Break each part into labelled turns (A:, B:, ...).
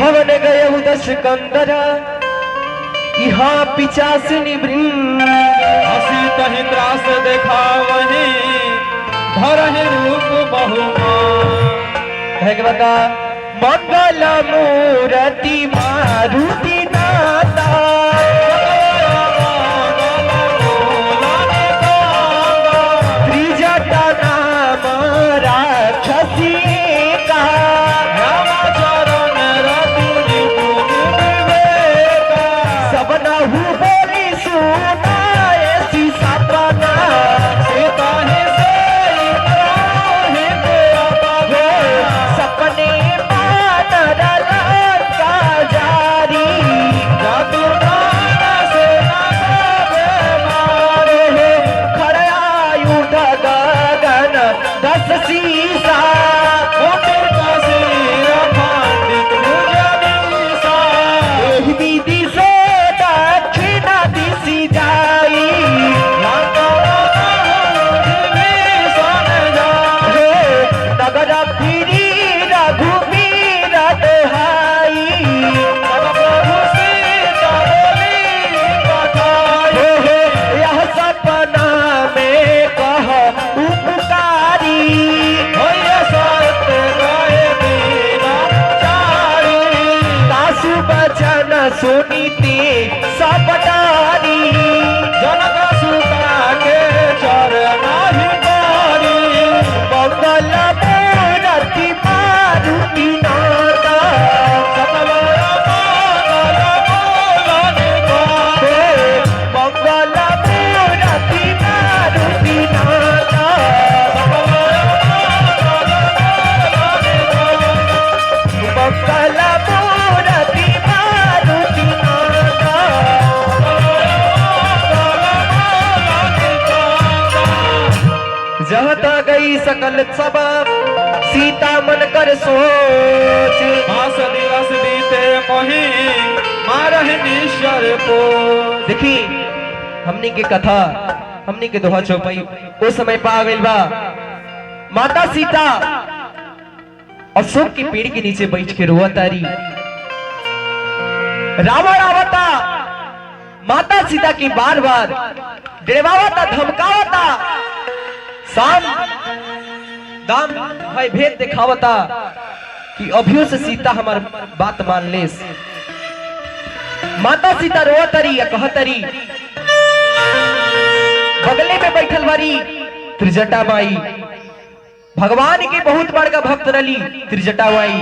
A: भवन गय उदस कंदरा यहाँ पिचासिनी वृंद
B: हसी तहि त्रास देखा वही धरहि रूप बहुमा
A: कहे बता मंगल मूर्ति मारुति नाता त्रिजटा नाम राक्षसी का सब नहु बोली सुनाए सीसा बना सपने सीसा दीदी से दक्षिणा दिशी जाई नगर फिरी रघुवीर दोहाई यह सपना में कह उपकारी बचन सुनीति सपटारी
B: जनक सुता के चरण हिमारी
A: मंगल मूर्ति मारुति नाता मंगल मूर्ति मारुति नाता मंगल जहता गई सकल सब सीता मन कर सोच
B: मास दिवस बीते मोहि मारहि निश्चर को
A: देखी हमनी के कथा हमनी के दोहा चौपाई उस समय पा गइल बा माता सीता अशोक के पेड़ के नीचे बैठ के रोआ तारी रावण आवता माता सीता की बार बार डरवावता धमकावता साम दाम भाई भेद दिखावता कि अभियो से सीता हमार बात मान ले। माता सीता रोतरी या कहतरी बगले में बैठल बारी त्रिजटा माई भगवान की बहुत बड़का भक्त रली त्रिजटा माई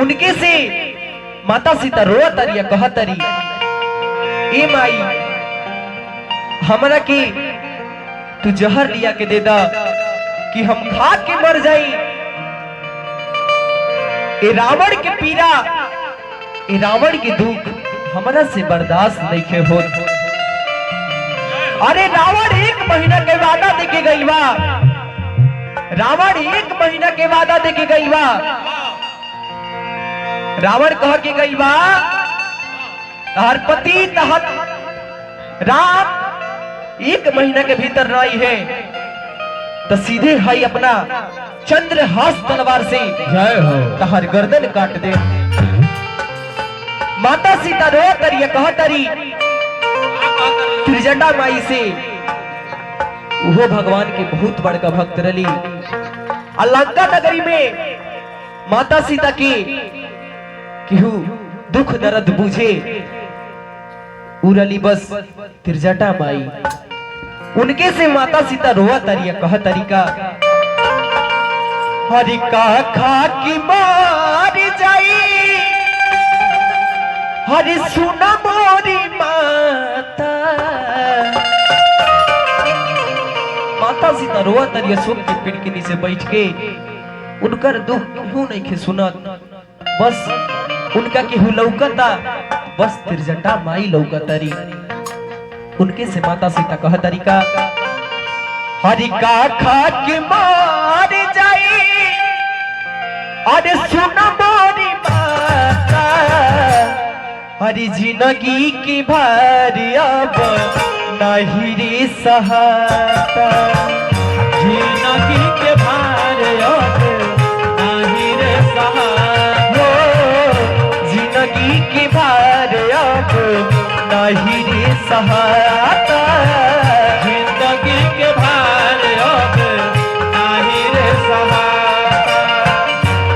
A: उनके से माता सीता रोतरी या कहतरी ए माई हमरा की तू जहर लिया के दे दा कि हम खा के मर जाई। ए रावण के पीड़ा ए रावण के दुख हमरा से बर्दाश्त नहीं के होत। अरे रावण 1 महीना के वादा देके गई बा रावण 1 महीना के वादा देके गई बा रावण कह के गई बा हर पति तहत राम 1 महीना के भीतर नहीं है तो सीधे हाई अपना चंद्रहास तलवार से
B: जय हो
A: तहर गर्दन काट दे। माता सीता रो तरी कह तरी त्रिजटा माई से वो भगवान के बहुत बड़का भक्त रली। लंका नगरी में माता सीता की केहू दुख दर्द बुझे उरली बस त्रिजटा माई उनके से माता सीता रोआ तरिया कह तरीका हरि का खा की मार जाई हरि सुना मोरी माता। माता सीता रोआ तरिया सुन के पेड़ के नीचे बैठ के उनकर दुख क्यों नहीं के सुनत बस उनका केहू लौकता बस त्रिजटा माई लौकतरी। उनके से माता सीता कह तरीका हरि का खा के मार जाई अरे सुन मोरी माता हरि जिंदगी की भारी अब नहीं रे सहाता
B: जिंदगी के भार अब नहीं रे सहाता
A: नहीं रे सहाता।
B: जिंदगी के भार अब नाही रे सहाता।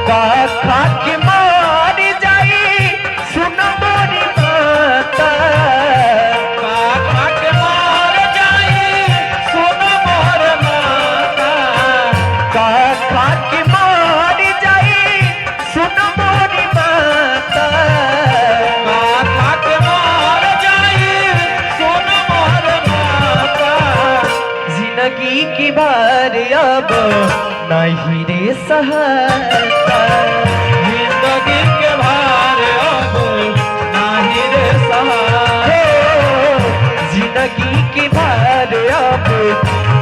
A: का खा के मार जाई सुन मोरी माता।
B: का खा के मार जाई सुन मोर माता।
A: का खा के मार जाई सुन मोरी माता।
B: का खा के मार जाई सुन मोर माता।
A: जिंदगी की बार अब नहीं रे सहाता।
B: जिंदगी के भार अब नाही रे सहाता।
A: जिंदगी की बार अब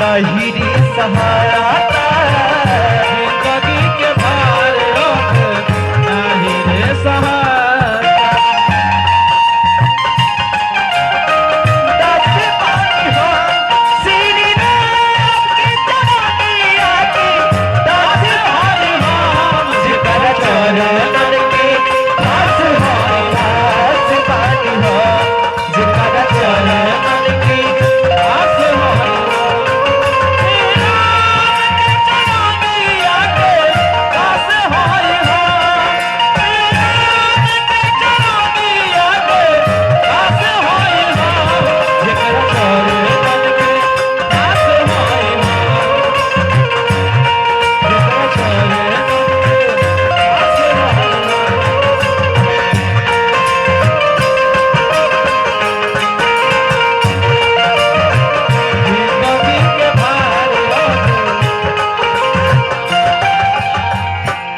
A: नहीं रे सहाता।
B: जिंदगी के भार अब नाही रे सहाता।
A: दस पानी हो श्री राम की जवानी आके। दस
B: हरि नाम
A: जिगर चरणन के दास हो। दस पानी हो जिगर चरणन के
B: दास हरि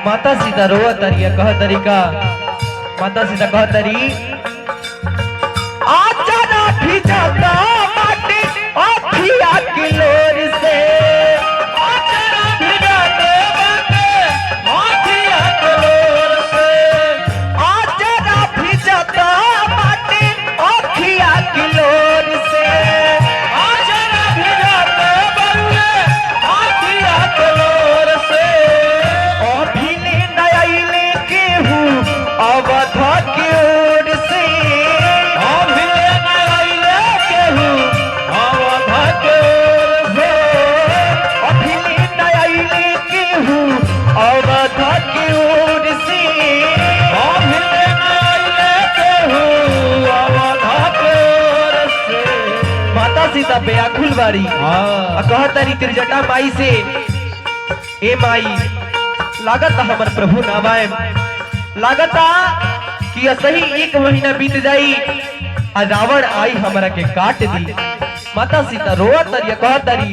A: माता सीता रोआ तरिया कह तरीका। माता सीता कह तरी आचारा भी जाता माटी अखिया की लोर से।
B: आचरा भिजाते बाटे आँखिया के लोर से।
A: आचारा भी जाता माटी अखिया की लोर से।
B: आचरा भिजाते बाटे आँखिया के लोर से।
A: अभिले नयले केहू अवध की ओर से।
B: अभिले नयले केहू अवध के ओर से।
A: अभिले नयले केहू अवध की ओर से।
B: अभिले नयले केहू अवध के ओर से।
A: माता सीता व्याकुल बारी कह तारी त्रिजटा माई से ए माई लागत हमर प्रभु नावाए। लागता कि सही 1 महीना बीत जाई आ रावण आई हमरा के काट दी। माता सीता रोआ तरिया कह तारी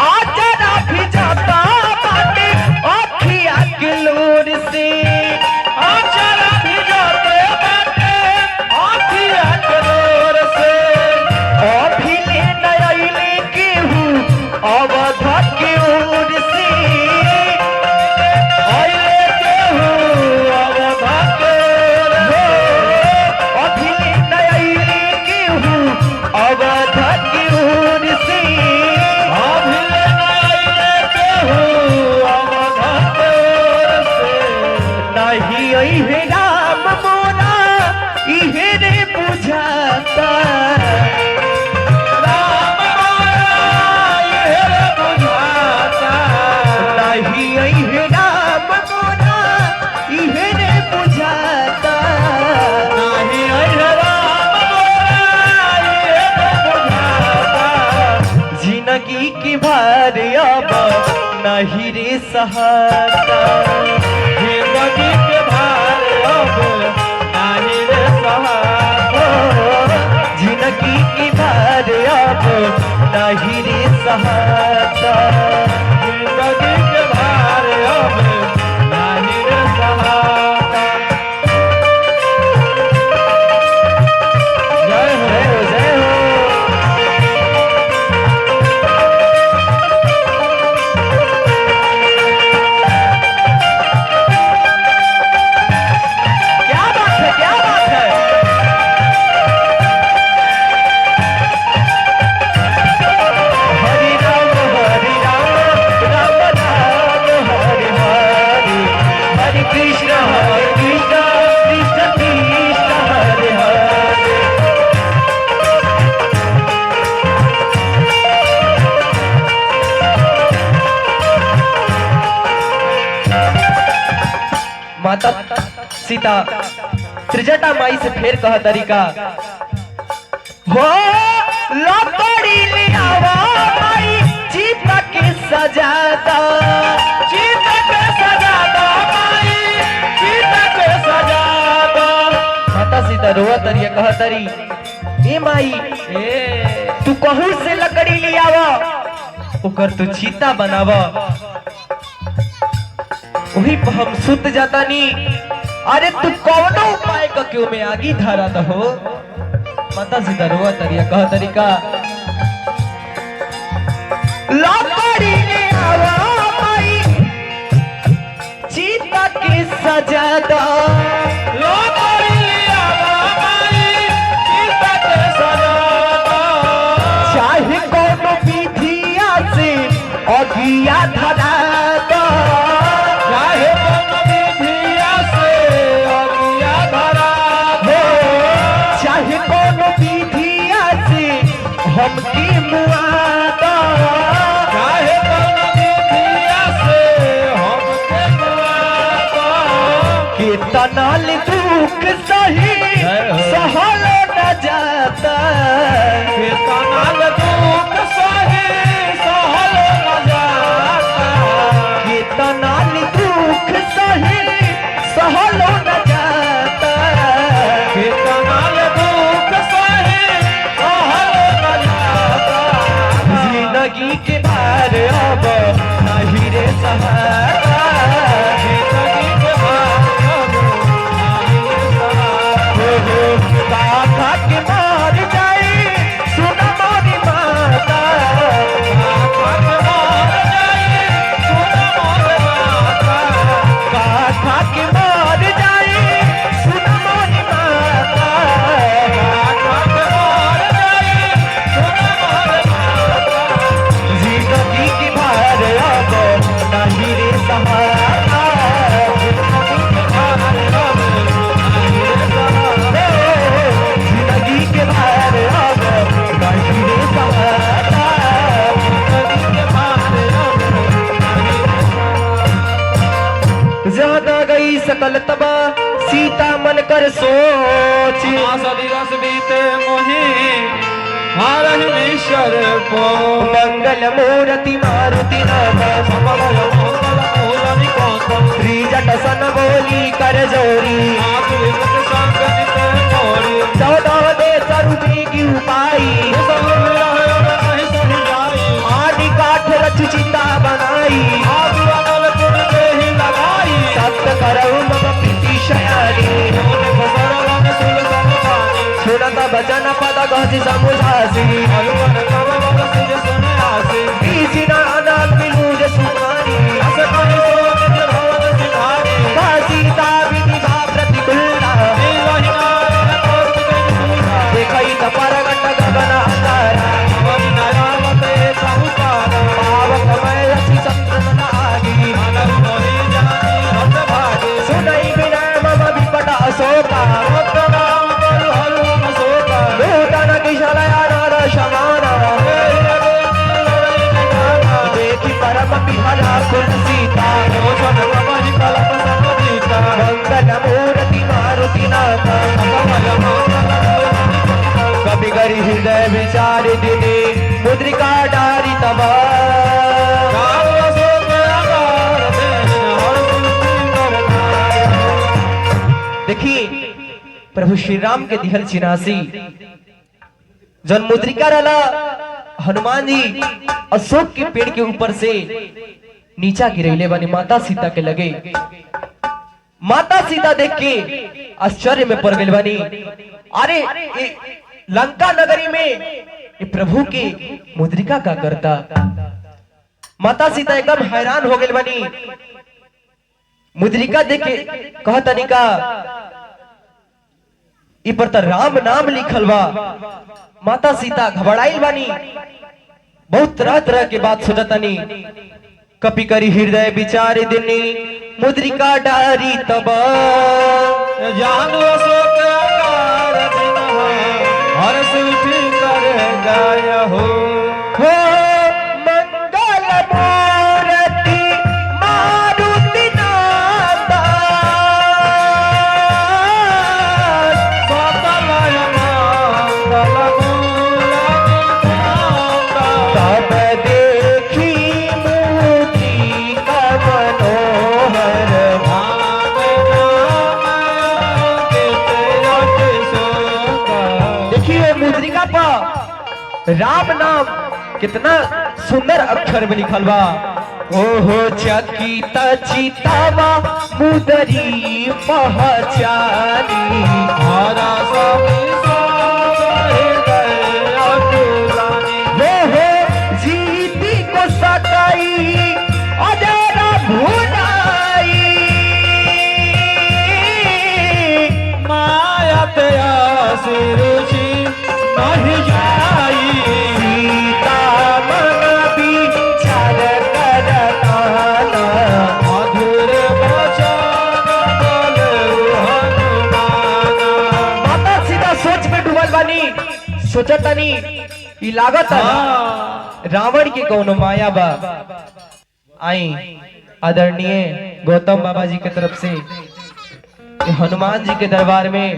A: आचरा भी जाता बाटे अखिया के लोर से।
B: आचरा भिजाते बाटे आँखिया के लोर से।
A: अभिले नयले केहू अवध के ओर से।
B: अइले केहू अवध के ओर से।
A: अभिले नयले केहू अवध के ओर से।
B: अभिले नयले केहू अवध के ओर से।
A: नहीं अइहे राम मोरा इहे रे बुझाता।
B: राम मोरा इहे बुझाता।
A: नहीं अइहे राम मोरा इहे रे बुझाता।
B: नाही अइहे राम मोरा इहे बुझाता।
A: जिंदगी की भार अब नहीं रे सहाता।
B: जिंदगी के भार अब नाही रे सहाता।
A: जिंदगी की भार अब नहीं रे सहाता।
B: जिंदगी के भार अब नाही रे सहाता।
A: जय हो जय हो। क्या बात है क्या बात है। हरि राम राम राम हरि हरि। हरे कृष्ण कृष्ण कृष्ण हरे हरे। माता सीता त्रिजटा माई से फिर कह तरीका हो लकड़ी ले आवा माई चीता के सजादा
B: चीता के सजादा माई चीता के सजादा।
A: माता सीता रोआ तरिया कह तरी ए माई तू कहूं से लकड़ी ले आवा ओकर तू चीता बनावा वही पर हम सुत जाता नी। अरे तू कौनो उपाय का क्यों में आगी धारा दहो। माता सीता रोआ तरिया कह तरीका लकड़ी ले आवा माई चीता के सजादा
B: लकड़ी ले आवा माई चीता के सजादा।
A: चाहे कोनो विधिया से अगिया धरा दो
B: चाहे कोनो विधिया से अगिया धरा दो।
A: चाहे कोनो विधिया से हमकी मुआ दो
B: चाहे कोनो विधिया से हमके मुआ दो।
A: कितनाल दुख सही सहल न जाता
B: कितनाल दुख सही सहल न जाता।
A: कितनाल दुख सही सहल न जाता
B: कितनाल दुख सही सहल न जाता।
A: जिंदगी के भार अब नहीं रे सहारा
B: जिंदगी के भार अब नहीं रे सहारा।
A: काका के मार जाए सुन मोरी माता
B: काका के मार जाए सुन मोर माता।
A: काका के मार जाए सुन मोरी माता
B: काका के मार जाए सुन मोर माता।
A: जिंदगी के भार अब नहीं रे सहारा
B: जिंदगी के भार अब नहीं रे सहारा।
A: जिंदगी के भार अब नहीं रे सहारा
B: जिंदगी के भार अब नहीं रे सहारा।
A: ज्यादा गई सकल तबा सीता मन कर सोची
B: दिवस बीते मोही हारहीश्वर को
A: मंगल मूर्ति मारुति नाम
B: सकल मंगल मूल निकोतम।
A: त्रिजट सन बोली कर जोरी
B: आत्मिक संग नित मोरी।
A: 14 दे सरुपी की उपाई
B: सब रहे नहीं सही जाई।
A: आदि काठ रच चिता बनाई
B: आदि अमल गुण देहि लगाई।
A: सत्य करऊ मम प्रीति शयानी
B: मोने बसर वन सुल समपानी।
A: सुनत बचन पद गहति समुझासी
B: हलवन कब बब सिज सुन आसी।
A: बीसी नानक मिलूज सुखानी
B: अस कहि सो निज भवन सिधारी।
A: सीता विधि भा प्रतिकूला
B: नीलहि नारायण कौस्तुभ सूरा।
A: देखई त परगट गगन अंगारा
B: अवनि नयावत बहुपारा।
A: पावक मय रचि संतन आगी
B: मानव मोहि जानी हत भागे।
A: सुनई बिना मम विपट अशोका
B: भक्त राम बरु हरुम शोका।
A: नूतन किशलया नर समाना देखी परम पिहला कुल सीता
B: लोचन कमहि कलप समदीता।
A: मंगल मूर्ति मारुति नाथा
B: कमल मंगल मूल
A: कवि गरि हृदय विचार दिने मुद्रिका डारी तबा
B: काल अशोक आकार देन हर सुंदर नाय।
A: देखिए प्रभु श्री राम के दिहल चिनासी जन मुद्रिका रला हनुमान जी अशोक के पेड़ के ऊपर से नीचा गिरैले बनी माता सीता के लगे। माता सीता देख के आश्चर्य में पड़ गई बनी। अरे लंका नगरी में ये प्रभु के मुद्रिका का करता। माता सीता एकदम हैरान हो गई बनी। मुद्रिका देख के कहा तनिका इ पर त राम नाम लिखल बा। माता सीता घबराइल बानी, बहुत तरह तरह के बात सोचतनी। कपि करी हृदय विचार दिनी मुद्रिका डारी तब
B: जान अशोक आकार दिन हर सुठी कर गाय हो।
A: हो मंगल मूर्ति मारुति नाथा राम नाम कितना सुंदर अक्षर में लिखल बा। ओहो चकिता चितावा मुदरी पहचानी
B: हरा
A: ओहो जीती को सताई अजरा भुनाई
B: माया तेरा सिरुचि नहीं जाई
A: सीता मन विचार करताना
B: मधुर वचन बोले हनुमान।
A: माता सीता सोच में डूबल बानी, सोचतानी ई लागत रावण के कौनो माया बा। आई आदरणीय गौतम बाबा जी के तरफ से ये हनुमान जी के दरबार में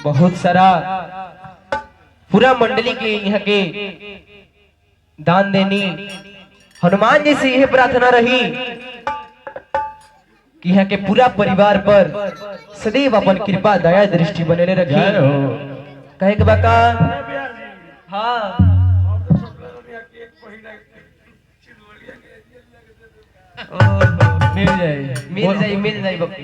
A: बहुत सारा पूरा मंडली के यहाँ के दान देनी। हनुमान जी से यह प्रार्थना रही कि यहाँ के पूरा परिवार पर सदैव अपन कृपा दया दृष्टि बने रखी।
B: जय हो।
A: कहे के बाका हाँ
B: मिल जाए
A: मिल जाई बापू।